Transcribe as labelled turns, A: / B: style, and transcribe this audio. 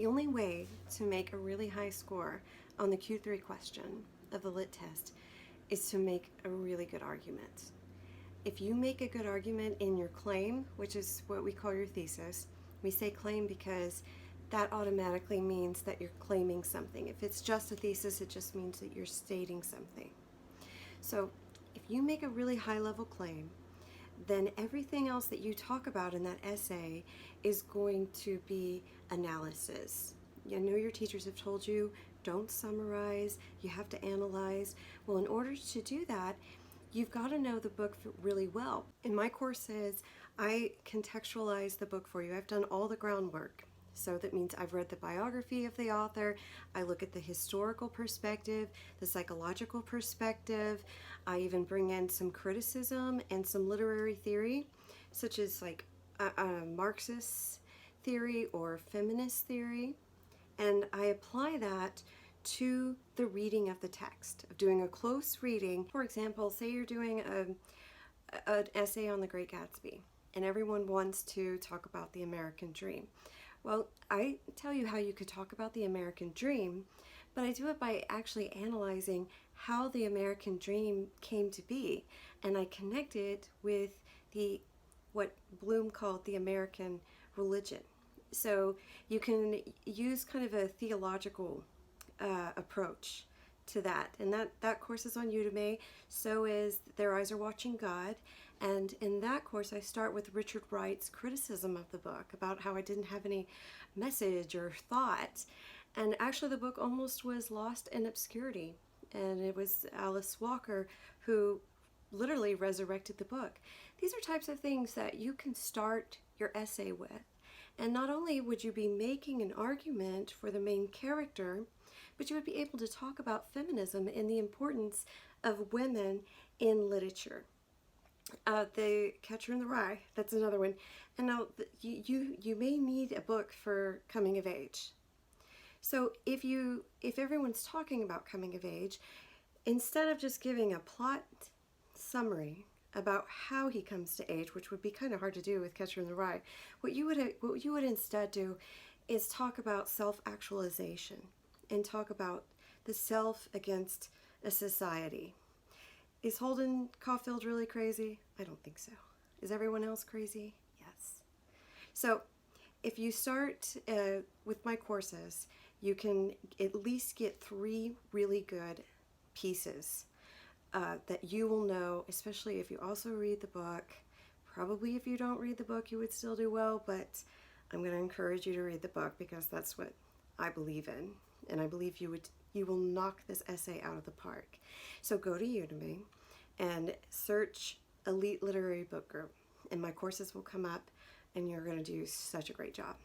A: The only way to make a really high score on the Q3 question of the lit test is to make a really good argument. If you make a good argument in your claim, which is what we call your thesis, we say claim because that automatically means that you're claiming something. If it's just a thesis, it just means that you're stating something. So if you make a really high level claim, then everything else that you talk about in that essay is going to be analysis. I know your teachers have told you, don't summarize, you have to analyze. Well, in order to do that, you've got to know the book really well. In my courses, I contextualize the book for you. I've done all the groundwork. So that means I've read the biography of the author, I look at the historical perspective, the psychological perspective, I even bring in some criticism and some literary theory, such as like Marxist theory or feminist theory, and I apply that to the reading of the text, of doing a close reading. For example, say you're doing an essay on The Great Gatsby, and everyone wants to talk about the American dream. Well, I tell you how you could talk about the American dream, but I do it by actually analyzing how the American dream came to be, and I connect it with what Bloom called the American religion. So you can use kind of a theological approach to that, and that course is on Udemy. So is Their Eyes Are Watching God, and in that course I start with Richard Wright's criticism of the book about how I didn't have any message or thought, and actually the book almost was lost in obscurity, and it was Alice Walker who literally resurrected the book. These are types of things that you can start your essay with, and not only would you be making an argument for the main character, but you would be able to talk about feminism and the importance of women in literature. The Catcher in the Rye, that's another one. And now you may need a book for coming of age. So if everyone's talking about coming of age, instead of just giving a plot summary about how he comes to age, which would be kind of hard to do with Catcher in the Rye, what you would instead do is talk about self-actualization and talk about the self against a society. Is Holden Caulfield really crazy? I don't think so. Is everyone else crazy? Yes. So if you start with my courses, you can at least get 3 really good pieces that you will know, especially if you also read the book. Probably if you don't read the book, you would still do well, but I'm going to encourage you to read the book because that's what I believe in, and I believe you will knock this essay out of the park. So go to Udemy and search Elite Literary Book Group, and my courses will come up, and you're going to do such a great job.